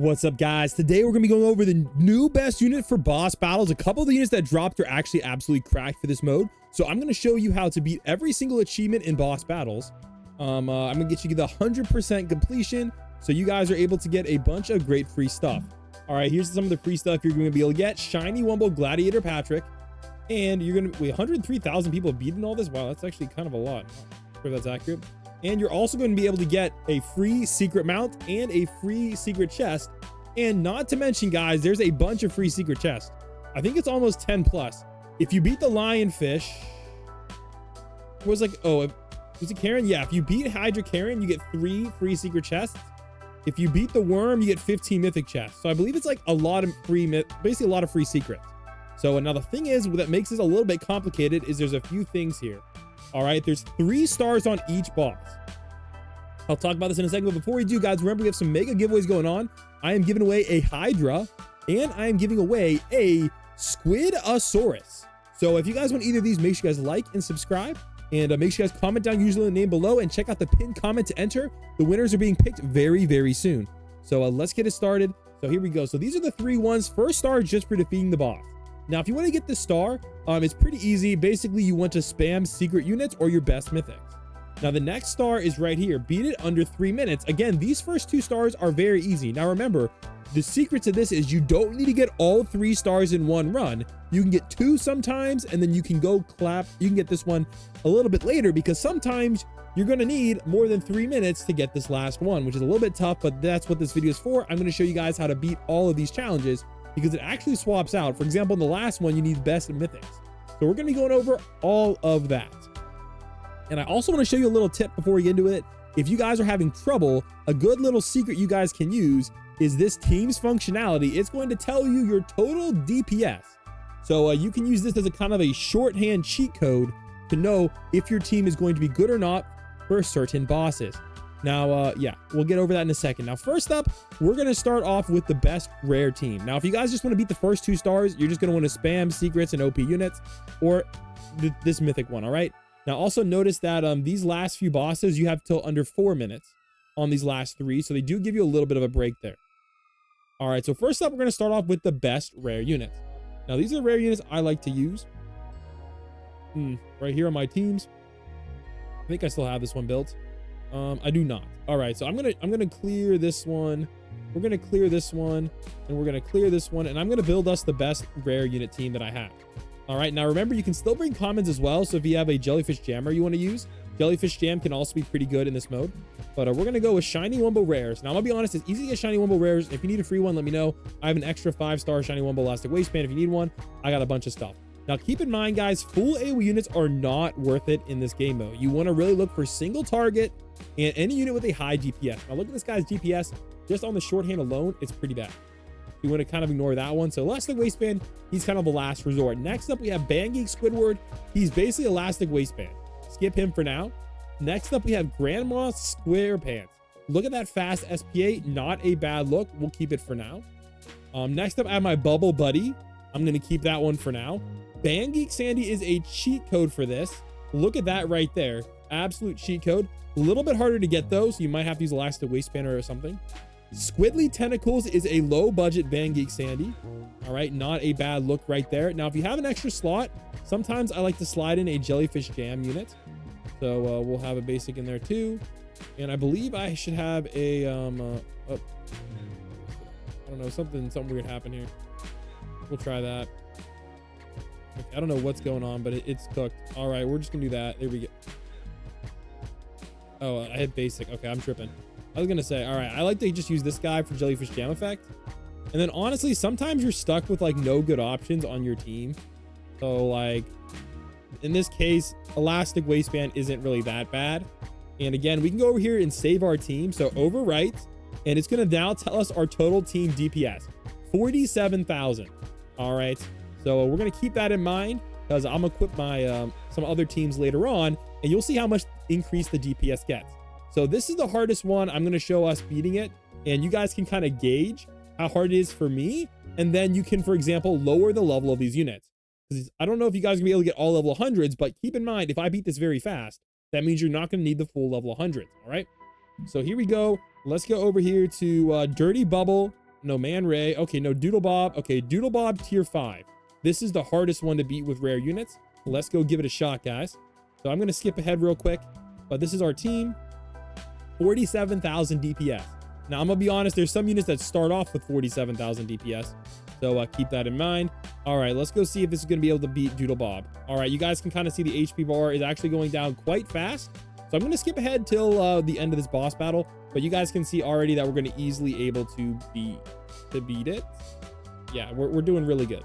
What's up, guys? Today we're gonna be going over the new best unit for boss battles. A couple of the units that dropped are actually absolutely cracked for this mode, so I'm gonna show you how to beat every single achievement in boss battles. I'm gonna get you the 100% completion, so you guys are able to get a bunch of great free stuff. All right, here's some of the free stuff you're gonna be able to get: Shiny Wumble Gladiator Patrick, and you're gonna wait. 103,000 people have beaten all this. Wow, that's actually kind of a lot. If that's accurate. And you're also going to be able to get a free secret mount and a free secret chest. And not to mention, guys, there's a bunch of free secret chests. I think it's almost 10 plus. If you beat the lionfish, was it Karen? Yeah, if you beat Hydra Karen, you get 3 free secret chests. If you beat the worm, you get 15 mythic chests. So I believe it's like a lot of basically a lot of free secrets. So now the thing is that makes this a little bit complicated is there's a few things here. All right, there's 3 stars on each boss. I'll talk about this in a second, but before we do, guys, remember we have some mega giveaways going on. I am giving away a Hydra, and I am giving away a Squidosaurus. So if you guys want either of these, make sure you guys like and subscribe, and make sure you guys comment down usually the name below, and check out the pinned comment to enter. The winners are being picked very, very soon. So let's get it started. So here we go. So these are the 3 ones. First star just for defeating the boss. Now, if you want to get this star, it's pretty easy. Basically, you want to spam secret units or your best mythics. Now, the next star is right here. Beat it under 3 minutes. Again, these first 2 stars are very easy. Now, remember, the secret to this is you don't need to get all 3 stars in one run. You can get 2 sometimes, and then you can go clap. You can get this one a little bit later because sometimes you're going to need more than 3 minutes to get this last one, which is a little bit tough, but that's what this video is for. I'm going to show you guys how to beat all of these challenges because it actually swaps out. For example, in the last one, you need best mythics. So we're going to be going over all of that. And I also want to show you a little tip before we get into it. If you guys are having trouble, a good little secret you guys can use is this team's functionality. It's going to tell you your total DPS. So you can use this as a kind of a shorthand cheat code to know if your team is going to be good or not for certain bosses. Now, yeah, we'll get over that in a second. Now, first up, we're going to start off with the best rare team. Now, if you guys just want to beat the first 2 stars, you're just going to want to spam secrets and OP units or this mythic one, all right? Now, also notice that these last few bosses, you have till under 4 minutes on these last 3, so they do give you a little bit of a break there. All right, so first up, we're going to start off with the best rare units. Now, these are the rare units I like to use. Right here on my teams. I think I still have this one built. I do not. All right, so I'm gonna clear this one. We're gonna clear this one, and we're gonna clear this one, and I'm gonna build us the best rare unit team that I have. All right, now remember, you can still bring commons as well. So if you have a jellyfish jammer you want to use, jellyfish jam can also be pretty good in this mode. But we're gonna go with shiny Wumble rares. Now I'm gonna be honest, it's easy to get shiny Wumble rares. If you need a free one, let me know. I have an extra 5-star shiny Wumble elastic waistband. If you need one, I got a bunch of stuff. Now, keep in mind, guys, full AoE units are not worth it in this game mode. You want to really look for single target and any unit with a high DPS. Now, look at this guy's DPS. Just on the shorthand alone, it's pretty bad. You want to kind of ignore that one. So, Elastic Waistband, he's kind of a last resort. Next up, we have Bandgeek Squidward. He's basically Elastic Waistband. Skip him for now. Next up, we have Grandma SquarePants. Look at that fast SPA. Not a bad look. We'll keep it for now. Next up, I have my Bubble Buddy. I'm going to keep that one for now. Bandgeek Sandy is a cheat code for this. Look at that right there. Absolute cheat code. A little bit harder to get though, so you might have to use Elastic Waistband or something. Squidly Tentacles is a low budget Bandgeek Sandy. All right, not a bad look right there. Now, if you have an extra slot, sometimes I like to slide in a Jellyfish Jam unit. So we'll have a basic in there too. And I believe I should have a, I don't know, something weird happened here. We'll try that. Okay, I don't know what's going on, but it's cooked. All right, we're just gonna do that. There we go. Oh, I hit basic. Okay, I'm tripping. I was gonna say, all right, I like to just use this guy for Jellyfish Jam effect. And then honestly, sometimes you're stuck with like no good options on your team. So like in this case, Elastic Waistband isn't really that bad. And again, we can go over here and save our team. So overwrite, and it's gonna now tell us our total team DPS, 47,000. All right. So we're going to keep that in mind because I'm going to equip my some other teams later on, and you'll see how much increase the DPS gets. So this is the hardest one. I'm going to show us beating it, and you guys can kind of gauge how hard it is for me. And then you can, for example, lower the level of these units. I don't know if you guys are going to be able to get all level 100s, but keep in mind, if I beat this very fast, that means you're not going to need the full level 100s. All right. So here we go. Let's go over here to Dirty Bubble. No Man Ray. Okay, no Doodle Bob. Okay, Doodle Bob tier 5. This is the hardest one to beat with rare units. Let's go give it a shot, guys. So I'm going to skip ahead real quick, but this is our team. 47,000 DPS. Now, I'm going to be honest, there's some units that start off with 47,000 DPS. So keep that in mind. All right, let's go see if this is going to be able to beat Doodle Bob. All right, you guys can kind of see the HP bar is actually going down quite fast. So I'm going to skip ahead till the end of this boss battle. But you guys can see already that we're going to easily able to beat it. Yeah, we're doing really good.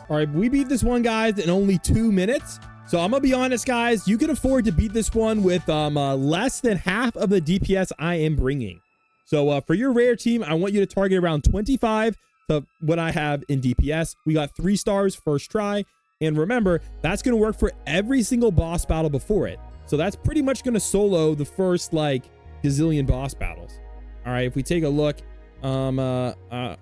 All right, we beat this one, guys, in only 2 minutes. So I'm going to be honest, guys, you can afford to beat this one with less than half of the DPS I am bringing. So for your rare team, I want you to target around 25 to what I have in DPS. We got 3 stars first try. And remember, that's going to work for every single boss battle before it. So that's pretty much going to solo the first, like, gazillion boss battles. All right, if we take a look, oh gosh,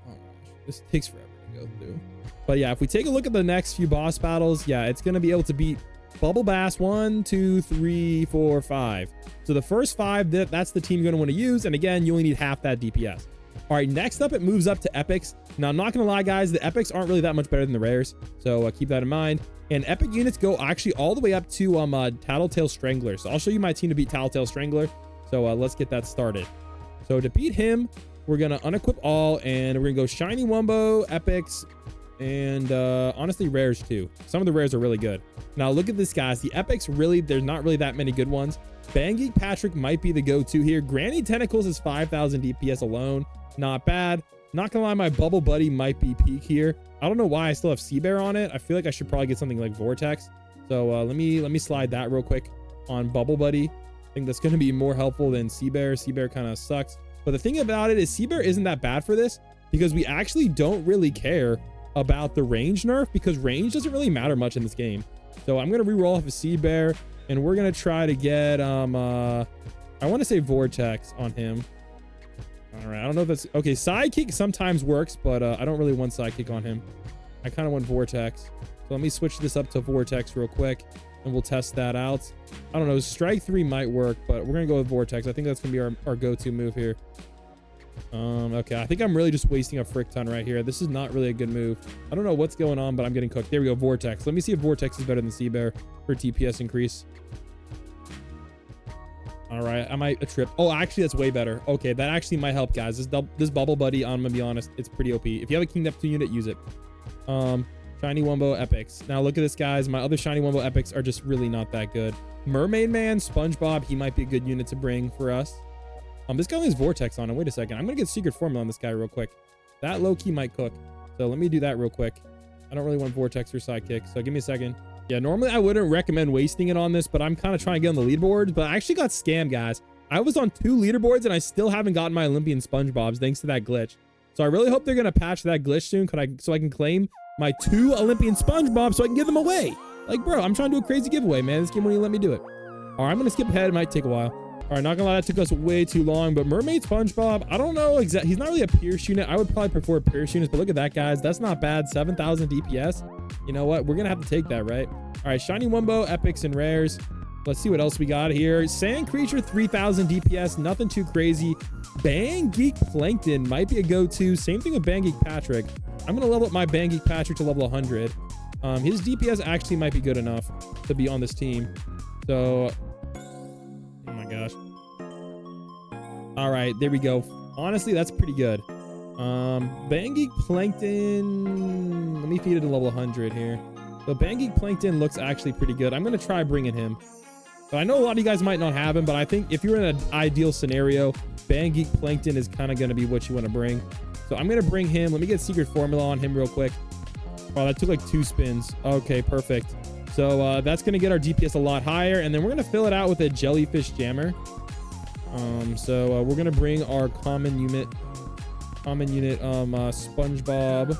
this takes forever to go through. But yeah, if we take a look at the next few boss battles, yeah, it's going to be able to beat Bubble Bass 1, 2, 3, 4, 5. So the first 5, that's the team you're going to want to use. And again, you only need half that DPS. All right, next up, it moves up to epics. Now, I'm not going to lie, guys, the epics aren't really that much better than the rares. So keep that in mind. And epic units go actually all the way up to Tattletale Strangler. So I'll show you my team to beat Tattletale Strangler. So let's get that started. So to beat him, we're going to unequip all, and we're going to go Shiny Wumbo, epics, and honestly, rares too. Some of the rares are really good. Now, look at this, guys. The epics, really, there's not really that many good ones. Banggeek Patrick might be the go-to here. Granny Tentacles is 5,000 DPS alone. Not bad. Not gonna lie, my Bubble Buddy might be peak here. I don't know why I still have Sea Bear on it. I feel like I should probably get something like Vortex. So let me slide that real quick on Bubble Buddy. I think that's gonna be more helpful than Sea Bear. Sea Bear kind of sucks. But the thing about it is Sea Bear isn't that bad for this because we actually don't really care about the range nerf because range doesn't really matter much in this game. So I'm gonna reroll off a Sea Bear and we're gonna try to get I want to say Vortex on him. All right, I don't know if that's okay. Sidekick sometimes works, but I don't really want Sidekick on him. I kind of want Vortex. So let me switch this up to Vortex real quick and we'll test that out. I don't know, Strike 3 might work, but we're gonna go with Vortex. I think that's gonna be our go-to move here. Okay, I think I'm really just wasting a frick ton right here. This is not really a good move. I don't know what's going on, but I'm getting cooked. There we go, Vortex. Let me see if Vortex is better than Sea Bear for TPS increase. All right, I might trip. Oh, actually, that's way better. Okay, that actually might help, guys. This Bubble Buddy, I'm gonna be honest, it's pretty OP. If you have a King Neptune unit, use it. Shiny Wumbo epics. Now look at this, guys. My other Shiny Wumbo epics are just really not that good. Mermaid Man, SpongeBob, he might be a good unit to bring for us. This guy only has Vortex on him. Wait a second. I'm gonna get Secret Formula on this guy real quick. That low-key might cook. So let me do that real quick. I don't really want Vortex or Sidekick, so give me a second. Yeah, normally I wouldn't recommend wasting it on this, but I'm kind of trying to get on the leaderboards, but I actually got scammed, guys. I was on 2 leaderboards and I still haven't gotten my Olympian SpongeBobs thanks to that glitch. So I really hope they're going to patch that glitch soon so I can claim my 2 Olympian SpongeBobs so I can give them away. Like, bro, I'm trying to do a crazy giveaway, man. This game won't even let me do it. All right, I'm going to skip ahead. It might take a while. All right, not gonna lie, that took us way too long, but Mermaid SpongeBob, I don't know exactly. He's not really a Pierce unit. I would probably prefer Pierce units, but look at that, guys. That's not bad. 7,000 DPS. You know what? We're gonna have to take that, right? All right, Shiny Wumbo, epics and rares. Let's see what else we got here. Sand Creature, 3,000 DPS. Nothing too crazy. Banggeek Plankton might be a go-to. Same thing with Banggeek Patrick. I'm gonna level up my Banggeek Patrick to level 100. His DPS actually might be good enough to be on this team. So, oh my gosh. All right, there we go. Honestly, that's pretty good. Banggeek Plankton, let me feed it to level 100 here. So Banggeek Plankton looks actually pretty good. I'm going to try bringing him. But I know a lot of you guys might not have him, but I think if you're in an ideal scenario, Banggeek Plankton is kind of going to be what you want to bring. So I'm going to bring him. Let me get Secret Formula on him real quick. Oh, that took like 2 spins. Okay, perfect. So that's going to get our DPS a lot higher. And then we're going to fill it out with a Jellyfish Jammer. So we're going to bring our common unit, SpongeBob.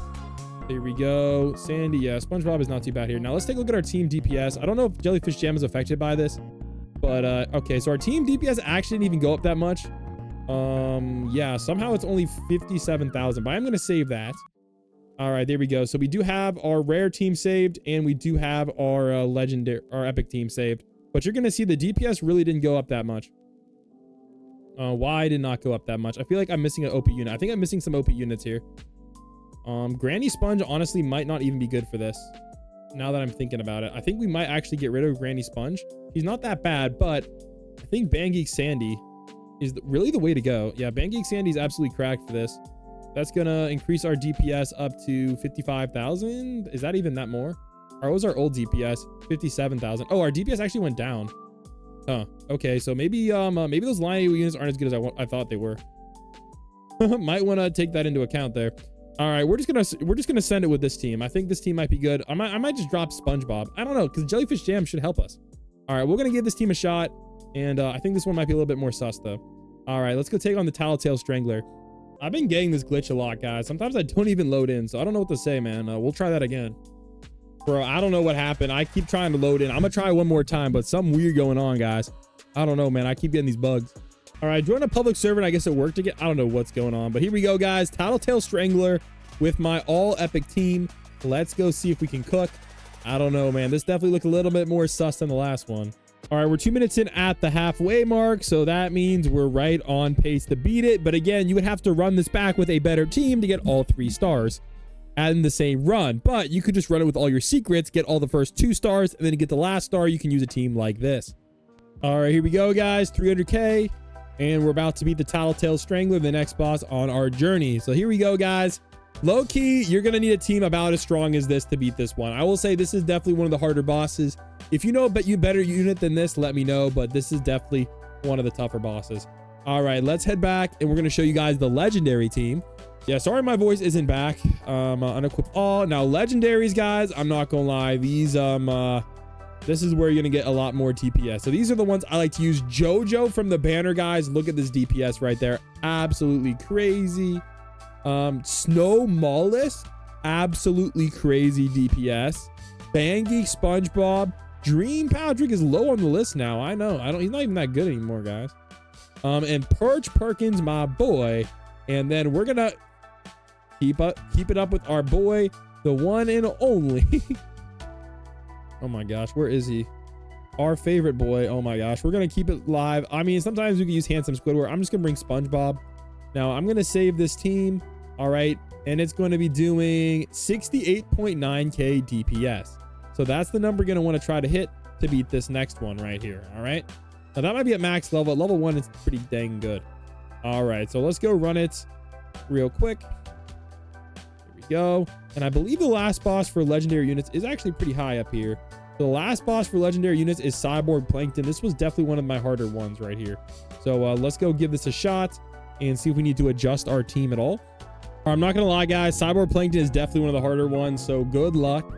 There we go. Sandy, yeah, SpongeBob is not too bad here. Now let's take a look at our team DPS. I don't know if Jellyfish Jam is affected by this, but okay, so our team DPS actually didn't even go up that much. Yeah, somehow it's only 57,000, but I'm going to save that. All right, there we go. So we do have our rare team saved, and we do have our legendary, our epic team saved, but you're going to see the DPS really didn't go up that much. Why did not go up that much? I feel like I'm missing an OP unit. I think I'm missing some OP units here. Granny Sponge honestly might not even be good for this. Now that I'm thinking about it, I think we might actually get rid of Granny Sponge. He's not that bad, but I think Bangeek Sandy is really the way to go. Yeah, Bangeek Sandy is absolutely cracked for this. That's gonna increase our DPS up to 55,000. Is that even that more? Or was our old DPS 57,000? Oh, our DPS actually went down. Huh. Okay, so maybe maybe those line AoE units aren't as good as I thought they were. Might want to take that into account there. All right, we're just gonna send it with this team. I think this team might be good. I might just drop SpongeBob. I don't know, because Jellyfish Jam should help us. All right, we're gonna give this team a shot, and I think this one might be a little bit more sus though. All right, let's go take on the Tattletale Strangler. I've been getting this glitch a lot, guys. Sometimes I don't even load in, so I don't know what to say, man. We'll try that again. Bro, I don't know what happened. I keep trying to load in. I'm gonna try one more time, but something weird going on, guys. I don't know, man. I keep getting these bugs. All right, join a public server, and I guess it worked again. I don't know what's going on, but here we go, guys. Tattletale Strangler with my all epic team. Let's go see if we can cook. I don't know, man. This definitely looked a little bit more sus than the last one. All right, we're 2 minutes in at the halfway mark, so that means we're right on pace to beat it. But again, you would have to run this back with a better team to get all 3 stars in the same run. But you could just run it with all your secrets, get all the first 2 stars, and then to get the last star, you can use a team like this. All right, here we go, guys. 300K, and we're about to beat the Tattletale Strangler, the next boss on our journey. So here we go, guys. Low key, you're gonna need a team about as strong as this to beat this one. I will say this is definitely one of the harder bosses. If you know a better unit than this, let me know, but this is definitely one of the tougher bosses. All right, let's head back, and we're gonna show you guys the legendary team. Yeah, sorry my voice isn't back. Unequip all. Now legendaries, guys, I'm not gonna lie, these this is where you're gonna get a lot more DPS. So these are the ones I like to use. Jojo from the banner, guys. Look at this DPS right there, absolutely crazy. Snow Mollis, absolutely crazy DPS. Bangeek SpongeBob. Dream Patrick is low on the list now. I know. He's not even that good anymore, guys. And Perch Perkins, my boy. And then we're gonna keep it up with our boy, the one and only. Oh my gosh, where is he? Our favorite boy. Oh my gosh, we're gonna keep it live. I mean, sometimes we can use Handsome Squidward. I'm just gonna bring SpongeBob. Now I'm gonna save this team. All right, and it's going to be doing 68.9k DPS. So that's the number you're going to want to try to hit to beat this next one right here. All right, now that might be at max level. At level 1, it's pretty dang good. All right, so let's go run it real quick. Here we go. And I believe the last boss for legendary units is actually pretty high up here. The last boss for legendary units is Cyborg Plankton. This was definitely one of my harder ones right here. So let's go give this a shot and see if we need to adjust our team at all. I'm not gonna lie, guys, Cyborg Plankton is definitely one of the harder ones, so good luck.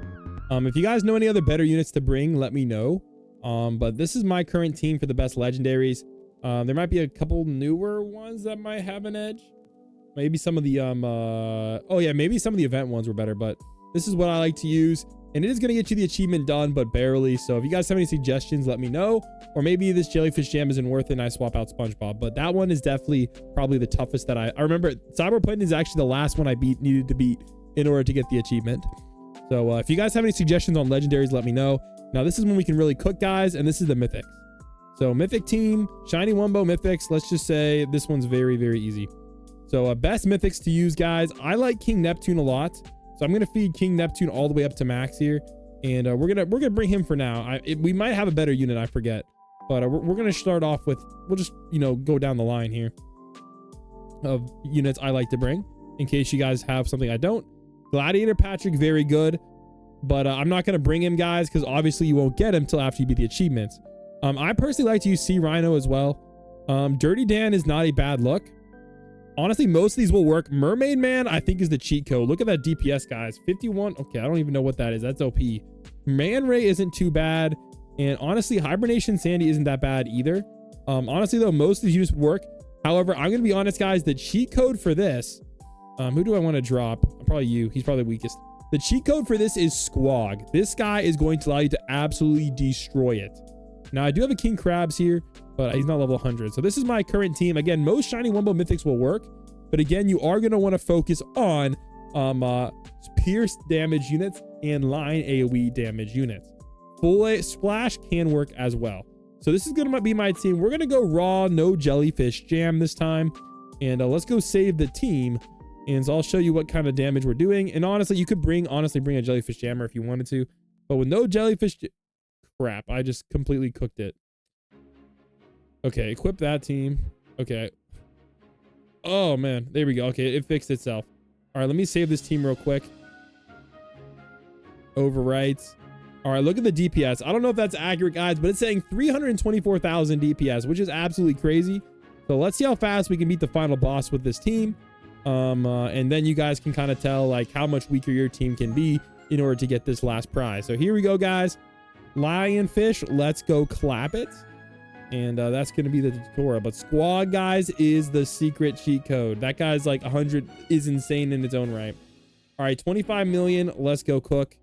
If you guys know any other better units to bring, let me know. But this is my current team for the best legendaries. There might be a couple newer ones that might have an edge. Maybe some of the oh yeah, maybe some of the event ones were better, but this is what I like to use, and it is gonna get you the achievement done, but barely. So if you guys have any suggestions, let me know. Or maybe this Jellyfish Jam isn't worth it and I swap out SpongeBob, but that one is definitely probably the toughest that I remember. Cyber Plankton is actually the last one I needed to beat in order to get the achievement. So if you guys have any suggestions on legendaries, let me know. Now this is when we can really cook, guys, and this is the mythics. So mythic team, shiny wumbo mythics. Let's just say this one's very, very easy. So best mythics to use, guys. I like King Neptune a lot, so I'm gonna feed King Neptune all the way up to max here, and we're gonna bring him for now. We might have a better unit, I forget. But we're going to start off with, we'll just, you know, go down the line here of units I like to bring in case you guys have something I don't. Gladiator Patrick, very good. But I'm not going to bring him, guys, because obviously you won't get him till after you beat the achievements. I personally like to use Sea Rhino as well. Dirty Dan is not a bad look. Honestly, most of these will work. Mermaid Man, I think, is the cheat code. Look at that DPS, guys. 51. Okay, I don't even know what that is. That's OP. Man Ray isn't too bad. And honestly, Hibernation Sandy isn't that bad either. Honestly, though, most of these units work. However, I'm going to be honest, guys. The cheat code for this, who do I want to drop? Probably you. He's probably the weakest. The cheat code for this is Squog. This guy is going to allow you to absolutely destroy it. Now, I do have a King Krabs here, but he's not level 100. So this is my current team. Again, most Shiny Wumbo Mythics will work. But again, you are going to want to focus on pierce damage units and line AoE damage units. Full Splash can work as well. So this is going to be my team. We're going to go raw, no jellyfish jam this time. And let's go save the team. And so I'll show you what kind of damage we're doing. And honestly, you could bring a jellyfish jammer if you wanted to. But with no jellyfish... Crap, I just completely cooked it. Okay, equip that team. Okay. Oh, man. There we go. Okay, it fixed itself. All right, let me save this team real quick. Overwrites. All right, look at the DPS. I don't know if that's accurate, guys, but it's saying 324,000 DPS, which is absolutely crazy. So let's see how fast we can beat the final boss with this team. And then you guys can kind of tell like how much weaker your team can be in order to get this last prize. So here we go, guys. Lionfish, let's go clap it. And that's going to be the tutorial. But squad, guys, is the secret cheat code. That guy's like 100 is insane in its own right. All right, 25 million. Let's go cook.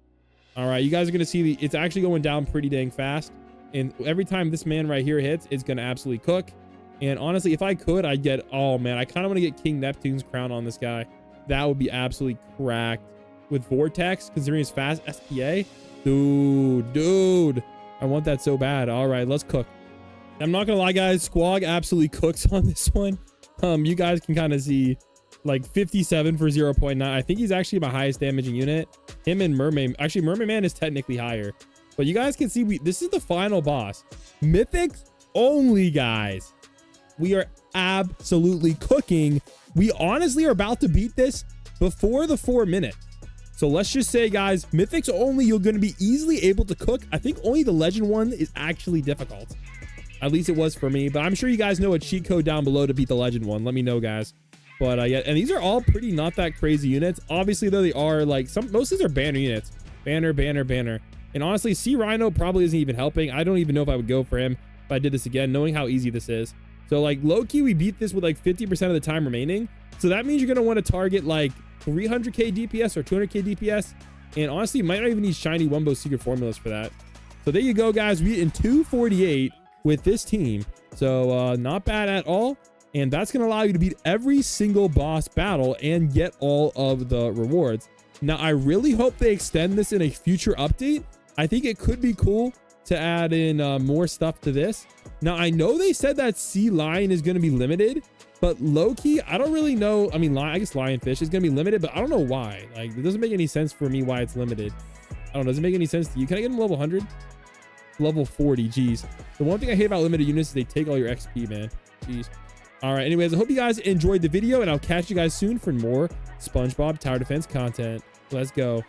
All right, you guys are going to see it's actually going down pretty dang fast. And every time this man right here hits, it's going to absolutely cook. And honestly, if I could, I'd get... Oh, man, I kind of want to get King Neptune's crown on this guy. That would be absolutely cracked. With Vortex, considering his fast SPA. Dude. I want that so bad. All right, let's cook. I'm not going to lie, guys. Squawg absolutely cooks on this one. You guys can kind of see... like 57 for 0.9. I think he's actually my highest damaging unit. Him and Mermaid. Actually, Mermaid Man is technically higher. But you guys can see this is the final boss. Mythics only, guys. We are absolutely cooking. We honestly are about to beat this before the 4 minutes. So let's just say, guys, Mythics only, you're going to be easily able to cook. I think only the Legend one is actually difficult. At least it was for me. But I'm sure you guys know a cheat code down below to beat the Legend one. Let me know, guys. But yeah, and these are all pretty not that crazy units. Obviously, though, they are like most of these are banner units. Banner. And honestly, Sea Rhino probably isn't even helping. I don't even know if I would go for him if I did this again, knowing how easy this is. So like low-key, we beat this with like 50% of the time remaining. So that means you're going to want to target like 300k DPS or 200k DPS. And honestly, you might not even need shiny Wumbo secret formulas for that. So there you go, guys. We in 248 with this team. So not bad at all. And that's going to allow you to beat every single boss battle and get all of the rewards. Now, I really hope they extend this in a future update. I think it could be cool to add in more stuff to this. Now, I know they said that Sea Lion is going to be limited, but low-key, I don't really know. I mean, I guess Lionfish is going to be limited, but I don't know why. Like, it doesn't make any sense for me why it's limited. I don't know. Does it make any sense to you? Can I get him level 100? Level 40. Jeez. The one thing I hate about limited units is they take all your XP, man. Jeez. All right, anyways, I hope you guys enjoyed the video, and I'll catch you guys soon for more SpongeBob Tower Defense content. Let's go.